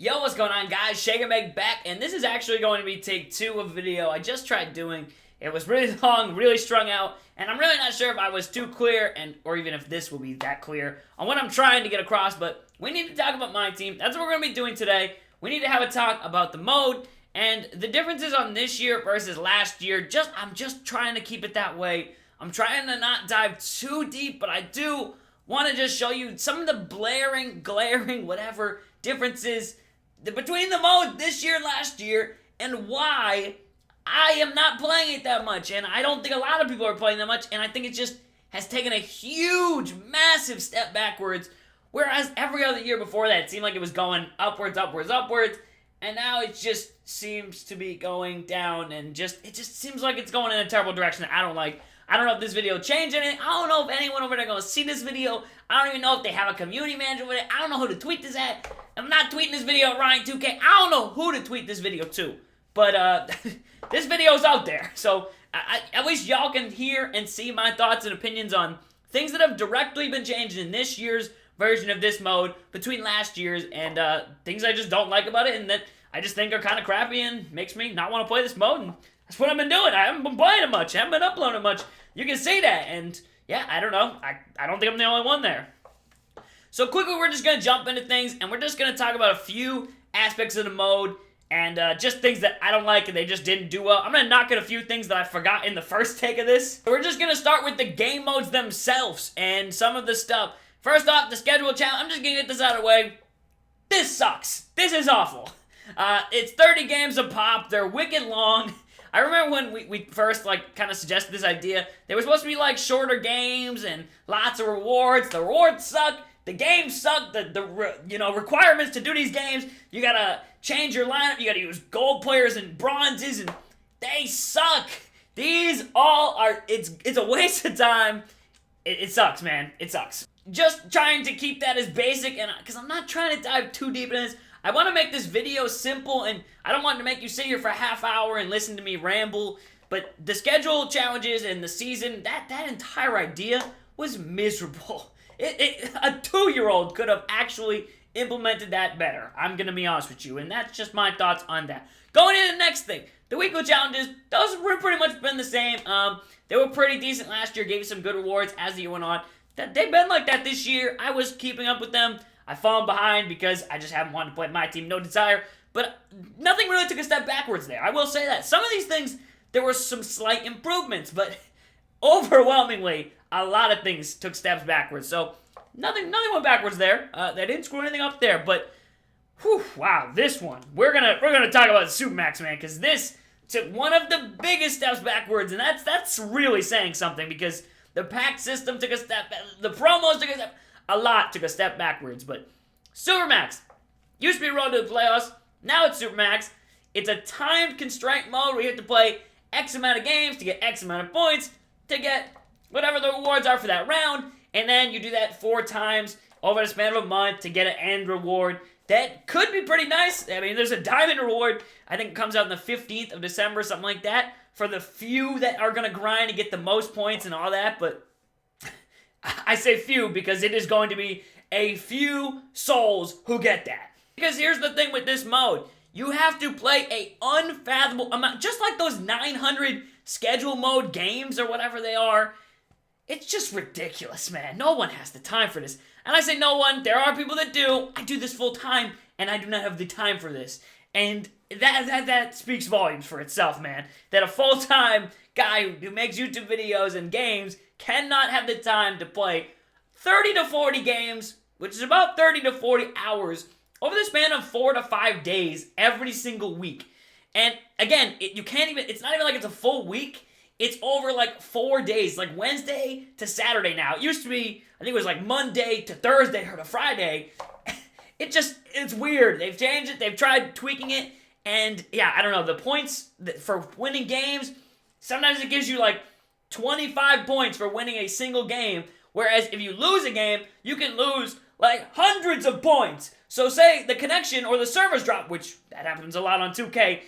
Yo, what's going on, guys? Shake and Bake back, and this is actually going to be take 2 of a video I just tried doing. It was really long, really strung out, and I'm really not sure if I was too clear, or even if this will be that clear on what I'm trying to get across, but we need to talk about MyTeam. That's what we're going to be doing today. We need to have a talk about the mode, and the differences on this year versus last year. I'm just trying to keep it that way. I'm trying to not dive too deep, but I do want to just show you some of the glaring, whatever, differences between the mode this year and last year, and why I am not playing it that much, and I don't think a lot of people are playing that much, and I think it just has taken a huge, massive step backwards, whereas every other year before that, it seemed like it was going upwards, and now it just seems to be going down, and it just seems like it's going in a terrible direction that I don't like. I don't know if this video changed anything. I don't know if anyone over there going to see this video. I don't even know if they have a community manager with it. I don't know who to tweet this at. I'm not tweeting this video at Ryan2K. I don't know who to tweet this video to. But this video's out there. So I wish y'all can hear and see my thoughts and opinions on things that have directly been changed in this year's version of this mode between last year's, and things I just don't like about it and that I just think are kind of crappy and makes me not want to play this mode. And that's what I've been doing. I haven't been playing it much. I haven't been uploading it much. You can see that. And yeah, I don't know. I don't think I'm the only one there. So quickly, we're just going to jump into things, and we're just going to talk about a few aspects of the mode and just things that I don't like and they just didn't do well. I'm going to knock at a few things that I forgot in the first take of this. So we're just going to start with the game modes themselves and some of the stuff. First off, the schedule challenge. I'm just going to get this out of the way. This sucks. This is awful. It's 30 games a pop. They're wicked long. I remember when we first, kind of suggested this idea. They were supposed to be, shorter games and lots of rewards. The rewards suck. The games suck. The requirements to do these games, you gotta change your lineup. You gotta use gold players and bronzes, and they suck. These all are, it's a waste of time. It sucks, man. It sucks. Just trying to keep that as basic, and because I'm not trying to dive too deep in this. I want to make this video simple, and I don't want to make you sit here for a half hour and listen to me ramble, but the schedule challenges and the season, that entire idea was miserable. A 2-year-old could have actually implemented that better. I'm going to be honest with you, and that's just my thoughts on that. Going into the next thing, the weekly challenges, those have pretty much been the same. They were pretty decent last year, gave you some good rewards as the year went on. They've been like that this year. I was keeping up with them. I've fallen behind because I just haven't wanted to play MyTeam, no desire. But nothing really took a step backwards there. I will say that. Some of these things, there were some slight improvements, but overwhelmingly, a lot of things took steps backwards. So nothing went backwards there. They didn't screw anything up there. But whew, wow, this one, we're gonna talk about Supermax, man, because this took one of the biggest steps backwards, and that's really saying something, because the pack system took a step back, the promos took a step. A lot took a step backwards, but Supermax used to be Road to the Playoffs. Now it's Supermax. It's a timed constraint mode where you have to play X amount of games to get X amount of points to get whatever the rewards are for that round, and then you do that 4 times over the span of a month to get an end reward. That could be pretty nice. I mean, there's a diamond reward. I think it comes out on the 15th of December, something like that, for the few that are going to grind and get the most points and all that, but I say few because it is going to be a few souls who get that. Because here's the thing with this mode. You have to play a unfathomable amount, just like those 900 schedule mode games or whatever they are. It's just ridiculous, man. No one has the time for this. And I say no one. There are people that do. I do this full time, and I do not have the time for this. And that speaks volumes for itself, man. That a full-time guy who makes YouTube videos and games cannot have the time to play 30 to 40 games, which is about 30 to 40 hours, over the span of 4 to 5 days every single week. And again, it's not even like it's a full week. It's over 4 days, like Wednesday to Saturday now. It used to be, I think it was Monday to Thursday or to Friday. It's weird. They've changed it. They've tried tweaking it. And yeah, I don't know. The points for winning games, sometimes it gives you 25 points for winning a single game, whereas if you lose a game, you can lose hundreds of points. So say the connection or the servers drop, which that happens a lot on 2K,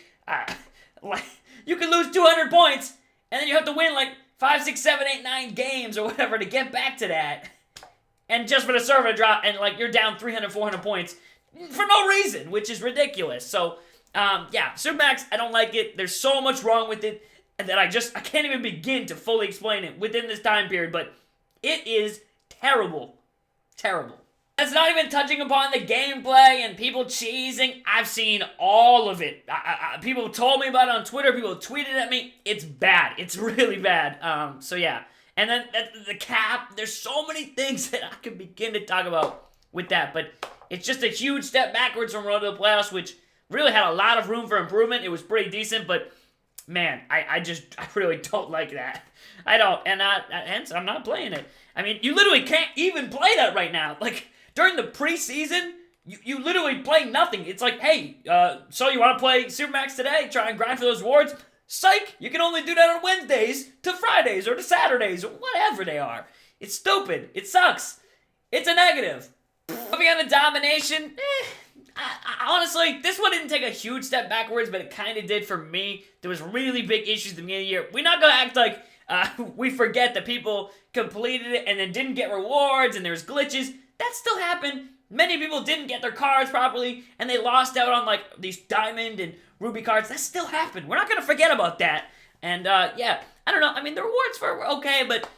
you can lose 200 points, and then you have to win 5, 6, 7, 8, 9 games or whatever to get back to that. And just for the server drop, and you're down 300, 400 points, for no reason, which is ridiculous. So, yeah, Supermax, I don't like it. There's so much wrong with it that I can't even begin to fully explain it within this time period, but it is terrible. Terrible. That's not even touching upon the gameplay and people cheesing. I've seen all of it. People told me about it on Twitter. People tweeted at me. It's bad. It's really bad. So yeah. And then the cap. There's so many things that I could begin to talk about with that. But it's just a huge step backwards from Road to the Playoffs, which really had a lot of room for improvement. It was pretty decent, but man, I really don't like that. I don't. And hence, I'm not playing it. I mean, you literally can't even play that right now. Like, during the preseason, you literally play nothing. It's like, hey, so you want to play Supermax today? Try and grind for those rewards? Psych! You can only do that on Wednesdays to Fridays or to Saturdays or whatever they are. It's stupid. It sucks. It's a negative. Moving on to Domination, honestly, this one didn't take a huge step backwards, but it kind of did for me. There was really big issues at the beginning of the year. We're not going to act like we forget that people completed it and then didn't get rewards and there's glitches. That still happened. Many people didn't get their cards properly, and they lost out on, like, these diamond and ruby cards. That still happened. We're not going to forget about that. And, yeah, I don't know. I mean, the rewards were okay, but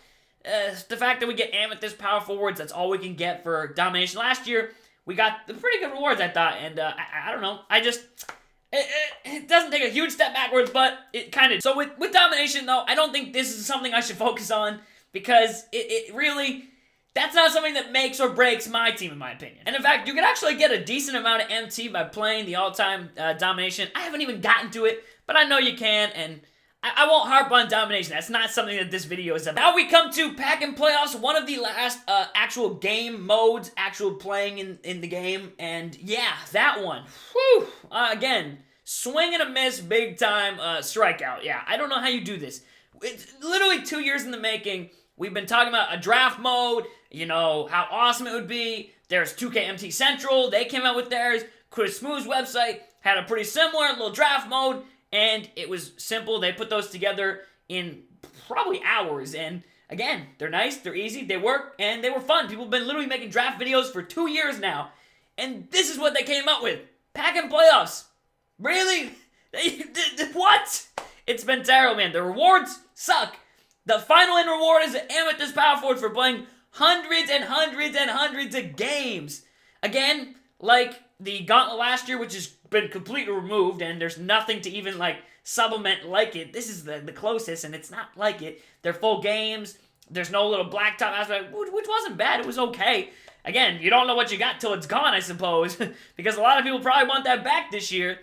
the fact that we get amethyst power forwards, that's all we can get for Domination. Last year, we got the pretty good rewards, I thought, and I don't know. It doesn't take a huge step backwards, but it kind of... So with Domination, though, I don't think this is something I should focus on, because it really... That's not something that makes or breaks my team, in my opinion. And in fact, you can actually get a decent amount of MT by playing the all-time Domination. I haven't even gotten to it, but I know you can, and I won't harp on Domination. That's not something that this video is about. Now we come to Pack and Playoffs, one of the last actual game modes, actual playing in the game, and yeah, that one. Whew! Again, swing and a miss, big time strikeout. Yeah, I don't know how you do this. It's literally 2 years in the making. We've been talking about a draft mode, you know, how awesome it would be. There's 2KMT Central. They came out with theirs. Chris Smooth's website had a pretty similar little draft mode, and it was simple. They put those together in probably hours, and again, they're nice, they're easy, they work, and they were fun. People have been literally making draft videos for 2 years now, and this is what they came up with. Pack and Playoffs. Really? What? It's been terrible, man. The rewards suck. The final end reward is an amethyst power forward for playing hundreds and hundreds and hundreds of games. Again, like the Gauntlet last year, which has been completely removed, and there's nothing to even, like, supplement like it. This is the closest, and it's not like it. They're full games. There's no little blacktop aspect, which wasn't bad. It was okay. Again, you don't know what you got till it's gone, I suppose, because a lot of people probably want that back this year.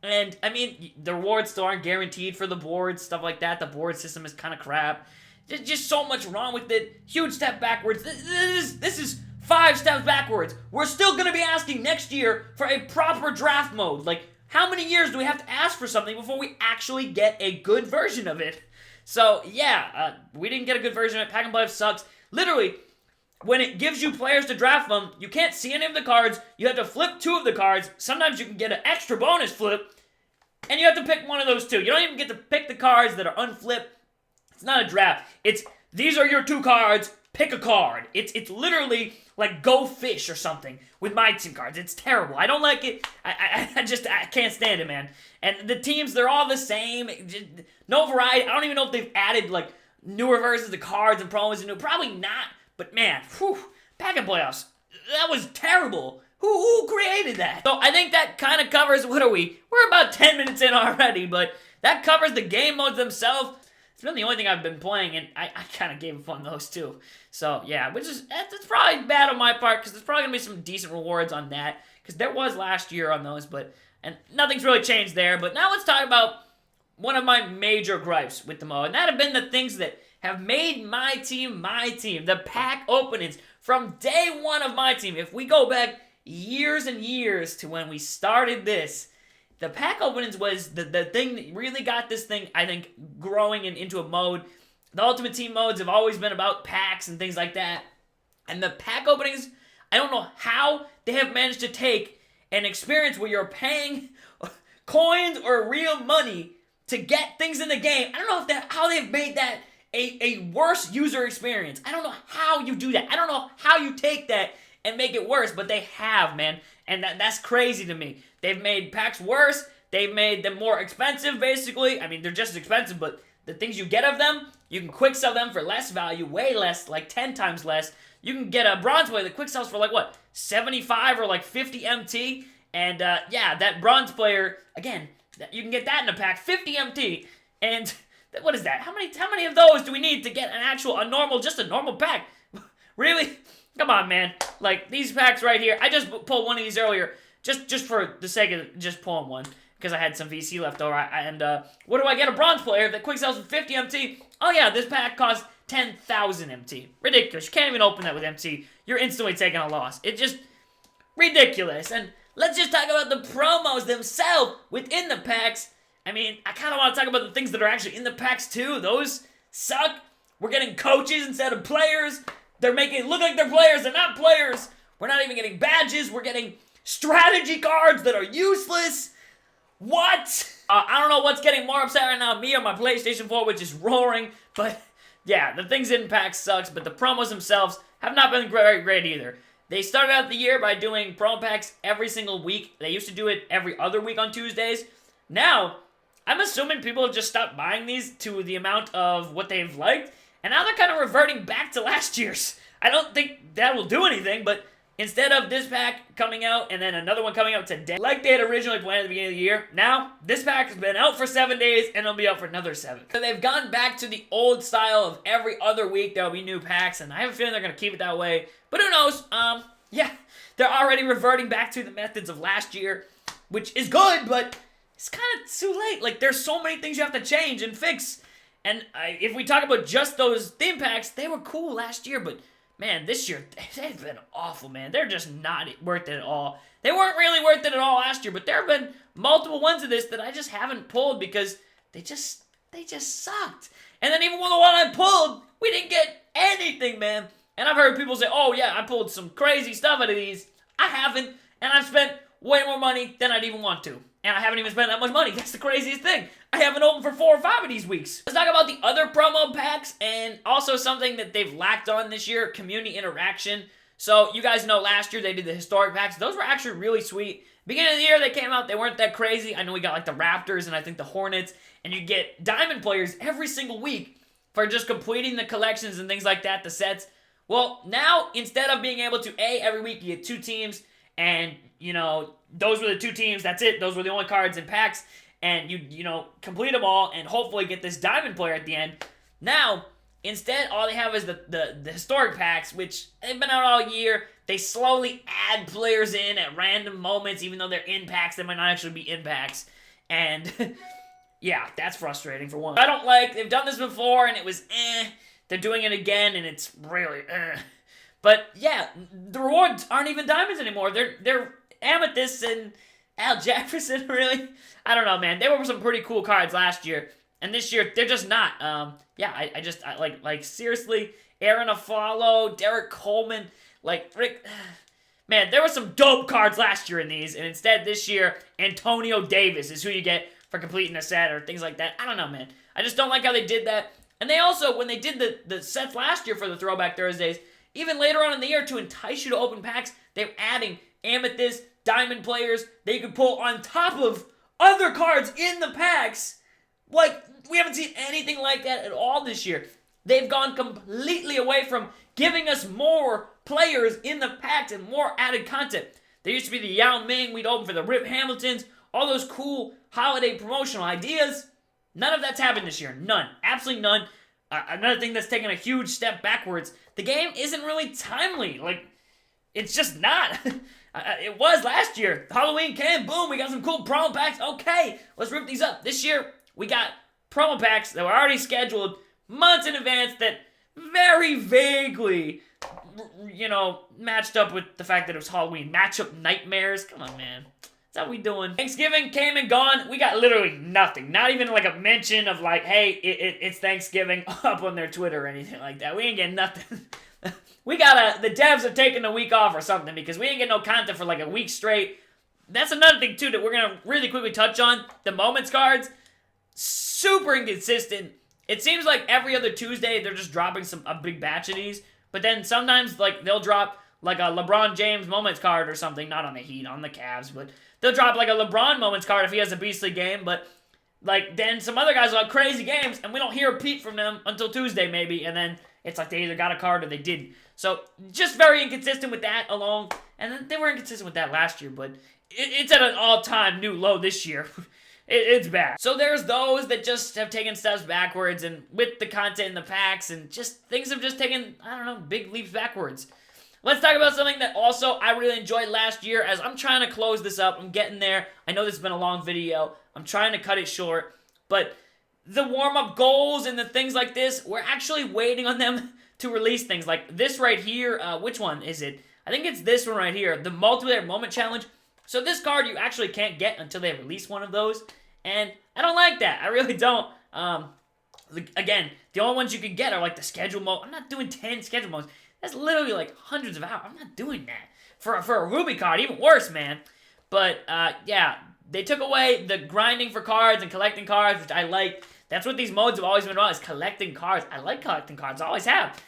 And, I mean, the rewards still aren't guaranteed for the boards, stuff like that. The board system is kind of crap. There's just so much wrong with it. Huge step backwards. This is 5 steps backwards. We're still going to be asking next year for a proper draft mode. Like, how many years do we have to ask for something before we actually get a good version of it? So, yeah, we didn't get a good version of it. Pack and Play sucks. Literally, when it gives you players to draft from, you can't see any of the cards. You have to flip 2 of the cards. Sometimes you can get an extra bonus flip, and you have to pick one of those 2. You don't even get to pick the cards that are unflipped. It's not a draft. It's, these are your 2 cards, pick a card. It's literally like Go Fish or something with MyTeam cards. It's terrible. I don't like it. I can't stand it, man. And the teams, they're all the same. Just, no variety. I don't even know if they've added, like, newer versions of cards and promos. Probably not. But, man, whew, Pack and Playoffs, that was terrible. Who created that? So I think that kind of covers, what are we? We're about 10 minutes in already, but that covers the game modes themselves. It's been the only thing I've been playing, and I kind of gave up on those too. So, yeah, which is, that's probably bad on my part, because there's probably going to be some decent rewards on that, because there was last year on those, and nothing's really changed there. But now let's talk about one of my major gripes with the mode, and that have been the things that have made my team, the pack openings from day one of my team. If we go back years and years to when we started this, the pack openings was the thing that really got this thing, I think, growing into a mode. The Ultimate Team modes have always been about packs and things like that. And the pack openings, I don't know how they have managed to take an experience where you're paying coins or real money to get things in the game. I don't know if how they've made that a worse user experience. I don't know how you do that. I don't know how you take that and make it worse, but they have, man. And that's crazy to me. They've made packs worse. They've made them more expensive, basically. I mean, they're just as expensive, but the things you get of them, you can quick sell them for less value, way less, like 10 times less. You can get a bronze player that quick sells for like, what, 75 or like 50 MT? And, yeah, that bronze player, again, you can get that in a pack, 50 MT. And what is that? How many of those do we need to get a normal pack? Really? Come on, man. Like, these packs right here. I just pulled one of these earlier, just for the sake of just pulling one, because I had some VC left over. And what do I get? A bronze player that quick sells for 50 MT. Oh, yeah, this pack costs 10,000 MT. Ridiculous. You can't even open that with MT. You're instantly taking a loss. It's just ridiculous. And let's just talk about the promos themselves within the packs. I mean, I kind of want to talk about the things that are actually in the packs, too. Those suck. We're getting coaches instead of players. They're making it look like they're players. They're not players. We're not even getting badges. We're getting strategy cards that are useless. What? I don't know what's getting more upset right now, me or my PlayStation 4, which is roaring. But, yeah, the things in packs sucks. But the promos themselves have not been very great either. They started out the year by doing promo packs every single week. They used to do it every other week on Tuesdays. Now, I'm assuming people have just stopped buying these to the amount of what they've liked. And now they're kind of reverting back to last year's. I don't think that will do anything, but instead of this pack coming out and then another one coming out today, like they had originally planned at the beginning of the year, now this pack has been out for 7 days and it'll be out for another 7. So they've gone back to the old style of every other week there'll be new packs, and I have a feeling they're going to keep it that way. But who knows? Yeah, they're already reverting back to the methods of last year, which is good, but it's kind of too late. Like, there's so many things you have to change and fix. And if we talk about just those theme packs, they were cool last year, but man, this year, they've been awful, man. They're just not worth it at all. They weren't really worth it at all last year, but there have been multiple ones of this that I just haven't pulled because they just sucked. And then even when the one I pulled, we didn't get anything, man. And I've heard people say, oh yeah, I pulled some crazy stuff out of these. I haven't, and I've spent way more money than I'd even want to. And I haven't even spent that much money. That's the craziest thing. I haven't opened for 4 or 5 of these weeks. Let's talk about the other promo packs and also something that they've lacked on this year, community interaction. So you guys know last year they did the historic packs. Those were actually really sweet. Beginning of the year they came out, they weren't that crazy. I know we got like the Raptors and I think the Hornets. And you get diamond players every single week for just completing the collections and things like that, the sets. Well, now instead of being able to, every week you get 2 teams and, you know, those were the 2 teams, that's it. Those were the only cards in packs. And you know, complete them all and hopefully get this diamond player at the end. Now, instead, all they have is the historic packs, which they've been out all year. They slowly add players in at random moments, even though they're in packs. They might not actually be in packs. And, yeah, that's frustrating for one. I don't like, they've done this before and it was They're doing it again and it's really But, yeah, the rewards aren't even diamonds anymore. They're amethysts and Al Jefferson, really? I don't know, man. They were some pretty cool cards last year. And this year, they're just not. Yeah, I like, seriously, Aaron Aflalo, Derek Coleman, like, Rick... Man, there were some dope cards last year in these. And instead, this year, Antonio Davis is who you get for completing a set or things like that. I don't know, man. I just don't like how they did that. And they also, when they did the sets last year for the Throwback Thursdays, even later on in the year, to entice you to open packs, they're adding amethyst, diamond players that you can pull on top of other cards in the packs. Like, we haven't seen anything like that at all this year. They've gone completely away from giving us more players in the packs and more added content. There used to be the Yao Ming, we'd open for the Rip Hamiltons, all those cool holiday promotional ideas. None of that's happened this year. None. Absolutely none. Another thing that's taken a huge step backwards, the game isn't really timely. Like, it's just not. It was last year. Halloween came, boom, we got some cool promo packs. Okay, let's rip these up. This year, we got promo packs that were already scheduled months in advance that very vaguely, you know, matched up with the fact that it was Halloween. Matchup nightmares. Come on, man. That's how we doing. Thanksgiving came and gone. We got literally nothing. Not even like a mention of like, hey, it's Thanksgiving up on their Twitter or anything like that. We ain't getting nothing. We gotta, the devs are taking a week off or something because we ain't getting no content for like a week straight. That's another thing too that we're gonna really quickly touch on. The moments cards, super inconsistent. It seems like every other Tuesday they're just dropping a big batch of these. But then sometimes like they'll drop like a LeBron James moments card or something. Not on the Heat, on the Cavs, but they'll drop like a LeBron moments card if he has a beastly game. But like then some other guys will have crazy games, and we don't hear a peep from them until Tuesday maybe, and then it's like they either got a card or they didn't. So just very inconsistent with that alone, and then they were inconsistent with that last year, but it's at an all-time new low this year. It's bad. So there's those that just have taken steps backwards, and with the content in the packs, and just things have just taken, I don't know, big leaps backwards. Let's talk about something that also I really enjoyed last year, as I'm trying to close this up. I'm getting there. I know this has been a long video. I'm trying to cut it short, but the warm-up goals and the things like this, we're actually waiting on them to release things. Like this right here, which one is it? I think it's this one right here, the Multiplayer Moment Challenge. So this card you actually can't get until they release one of those. And I don't like that. I really don't. Again, the only ones you can get are like the schedule mode. I'm not doing 10 schedule modes. That's literally like hundreds of hours. I'm not doing that. For a Ruby card, even worse, man. But, yeah, they took away the grinding for cards and collecting cards, which I like. That's what these modes have always been about, is collecting cards. I like collecting cards. I always have.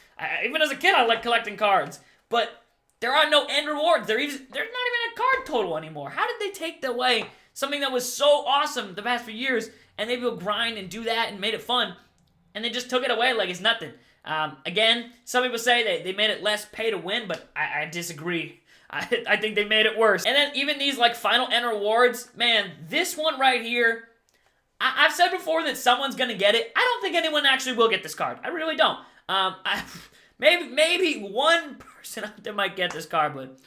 Even as a kid, I like collecting cards. But there are no end rewards. There's not even a card total anymore. How did they take away something that was so awesome the past few years, and they will grind and do that and made it fun, and they just took it away like it's nothing? Again, some people say they made it less pay to win, but I disagree. I think they made it worse. And then even these like final end rewards, man, this one right here, I've said before that someone's gonna get it. I don't think anyone actually will get this card. I really don't. Maybe one person out there might get this card, but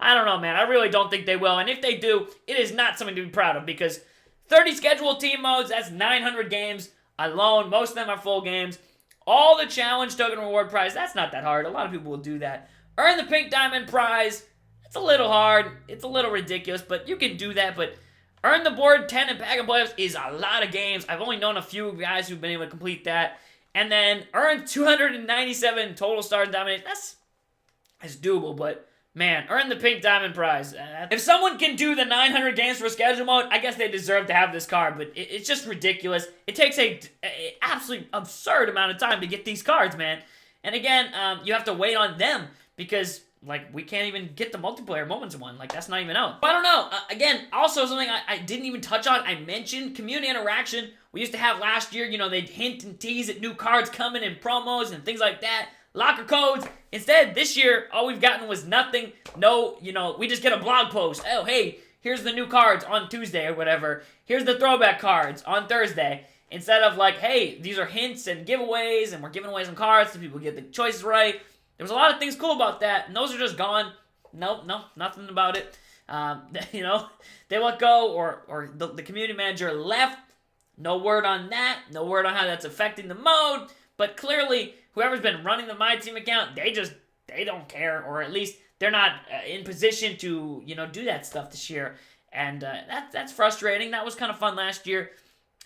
I don't know, man. I really don't think they will. And if they do, it is not something to be proud of, because 30 scheduled team modes, that's 900 games alone. Most of them are full games. All the challenge token reward prize, that's not that hard. A lot of people will do that. Earn the pink diamond prize, it's a little hard. It's a little ridiculous, but you can do that. But earn the board 10 and pack and playoffs is a lot of games. I've only known a few guys who've been able to complete that. And then earn 297 total stars in domination. That's doable, but man, earn the pink diamond prize. If someone can do the 900 games for schedule mode, I guess they deserve to have this card, but it's just ridiculous. It takes a absolutely absurd amount of time to get these cards, man. And again, you have to wait on them, because like we can't even get the multiplayer moments one. Like that's not even out. But I don't know. Again, also something I didn't even touch on. I mentioned community interaction. We used to have last year, you know, they'd hint and tease at new cards coming and promos and things like that. Locker codes. Instead, this year, all we've gotten was nothing. No, you know, we just get a blog post. Oh, hey, here's the new cards on Tuesday or whatever. Here's the throwback cards on Thursday. Instead of like, hey, these are hints and giveaways, and we're giving away some cards so people get the choices right. There was a lot of things cool about that, and those are just gone. Nope, nothing about it. You know, they let go, or the community manager left. No word on that. No word on how that's affecting the mode. But clearly, whoever's been running the MyTeam account, they don't care, or at least they're not in position to, you know, do that stuff this year. And that's frustrating. That was kind of fun last year.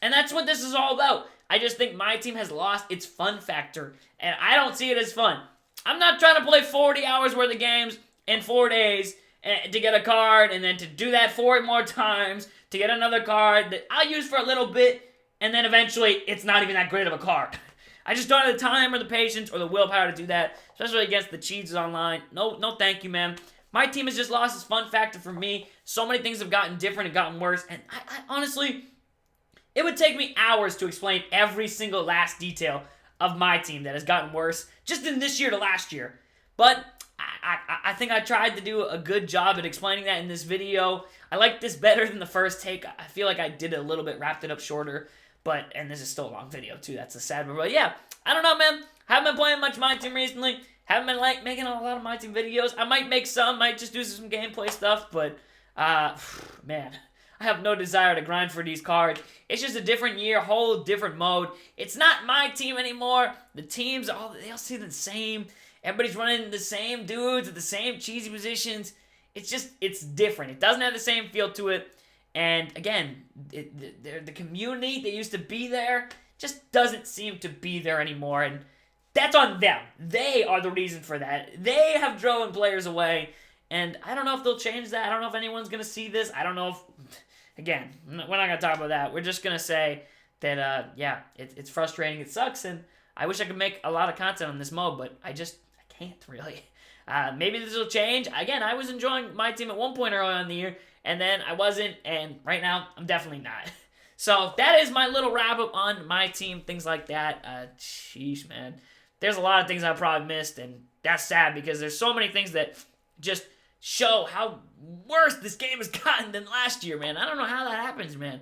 And that's what this is all about. I just think MyTeam has lost its fun factor, and I don't see it as fun. I'm not trying to play 40 hours worth of games in 4 days to get a card, and then to do that 4 more times to get another card that I'll use for a little bit, and then eventually it's not even that great of a card. I just don't have the time or the patience or the willpower to do that, especially against the cheats online. No thank you, man. MyTeam has just lost its fun factor for me. So many things have gotten different and gotten worse, and I honestly, it would take me hours to explain every single last detail of MyTeam that has gotten worse, just in this year to last year. But I think I tried to do a good job at explaining that in this video. I like this better than the first take. I feel like I did it a little bit, wrapped it up shorter. And this is still a long video too, that's the sad part. But yeah, I don't know, man. Haven't been playing much MyTeam recently. Haven't been like making a lot of MyTeam videos. I might make some, might just do some gameplay stuff, but man, I have no desire to grind for these cards. It's just a different year, whole different mode. It's not MyTeam anymore. The teams, they all seem the same. Everybody's running the same dudes at the same cheesy positions. It's different. It doesn't have the same feel to it. And again, the community that used to be there just doesn't seem to be there anymore. And that's on them. They are the reason for that. They have driven players away. And I don't know if they'll change that. I don't know if anyone's going to see this. I don't know if... Again, we're not going to talk about that. We're just going to say that, yeah, it's frustrating. It sucks. And I wish I could make a lot of content on this mode, but I can't really. Maybe this will change. Again, I was enjoying my team at one point early on in the year, and then I wasn't, and right now, I'm definitely not. So that is my little wrap-up on my team, things like that. Sheesh, man. There's a lot of things I probably missed, and that's sad because there's so many things that just show how worse this game has gotten than last year, man. I don't know how that happens, man.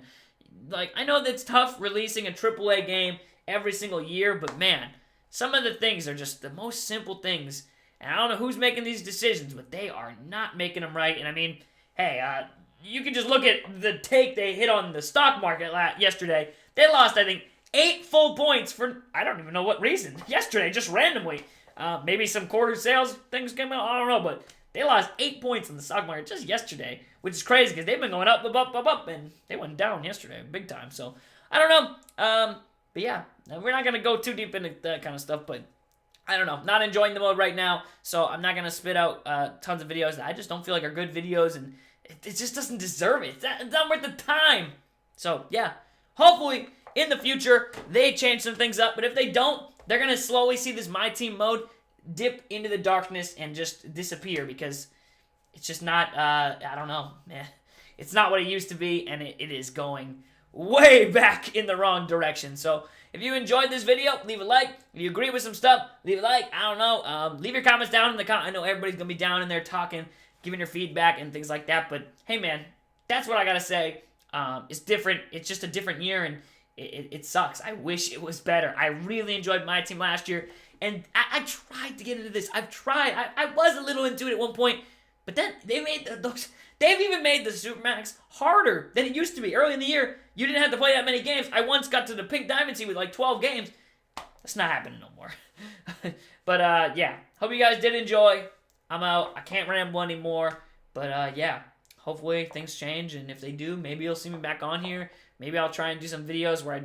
Like, I know that it's tough releasing a AAA game every single year, but man, some of the things are just the most simple things. And I don't know who's making these decisions, but they are not making them right. And I mean, hey, you can just look at the take they hit on the stock market yesterday. They lost, I think, 8 full points for, I don't even know what reason. Yesterday, just randomly. Maybe some quarter sales things came out, I don't know, but they lost 8 points in the stock market just yesterday, which is crazy because they've been going up, and they went down yesterday big time. So, I don't know. But yeah, we're not going to go too deep into that kind of stuff, but I don't know. Not enjoying the mode right now, so I'm not going to spit out tons of videos that I just don't feel like are good videos, and it just doesn't deserve it. It's not worth the time. So, yeah. Hopefully, in the future, they change some things up, but if they don't, they're going to slowly see this My Team mode dip into the darkness and just disappear because it's just not, I don't know, man. It's not what it used to be, and it is going way back in the wrong direction. So, if you enjoyed this video, leave a like. If you agree with some stuff, leave a like. I don't know. Leave your comments down in the comments. I know everybody's going to be down in there talking, giving your feedback and things like that. But, hey, man, that's what I got to say. It's different. It's just a different year, and it sucks. I wish it was better. I really enjoyed My Team last year, and I tried to get into this. I've tried. I was a little into it at one point, but then they made they've even made the Supermax harder than it used to be. Early in the year, you didn't have to play that many games. I once got to the Pink Diamond Sea with like 12 games. That's not happening no more. But, yeah. Hope you guys did enjoy. I'm out. I can't ramble anymore. But, yeah. Hopefully things change, and if they do, maybe you'll see me back on here. Maybe I'll try and do some videos where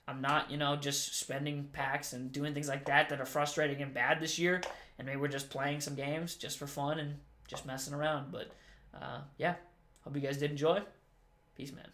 I'm not, just spending packs and doing things like that are frustrating and bad this year, and maybe we're just playing some games just for fun and just messing around. But, yeah, hope you guys did enjoy. Peace, man.